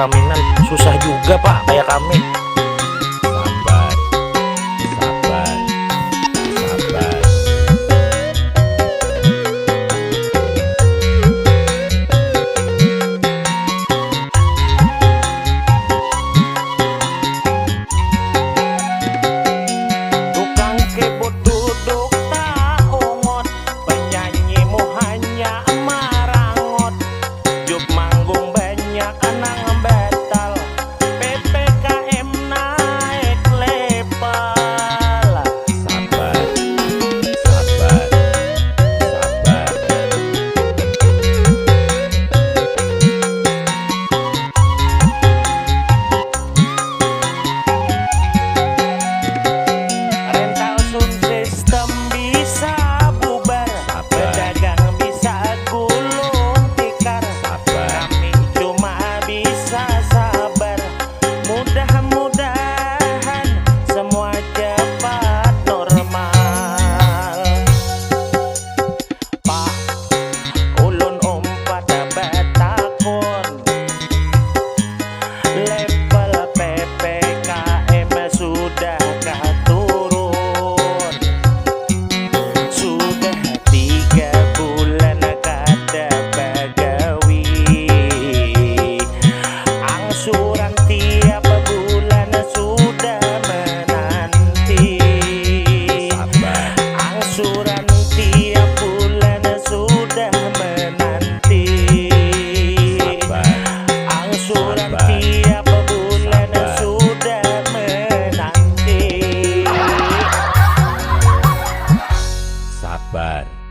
pelaminan susah juga Pak, kayak kami. Sabar, sabar, sabar. Tukang kebot duduk tak ongot, penyanyimu hanya marangot. Job manggung banyak anang betal, PPKM naik level. Sabar, sabar, sabar. Rental sound system bisa bubar, pedagang bisa gulung tikar. Kami cuma bisa sabar, mudah-mudahan semua cepat normal. Pak ulun umpat betakun, level PPKM sudah turun. Sudah 3 bulan kada bagawi, angsuran tiap bulan sudah menanti. Sabar, Angsuran tiap bulan sudah menanti. sabar, Angsuran Sabar. tiap bulan Sabar. sudah menanti. sabar.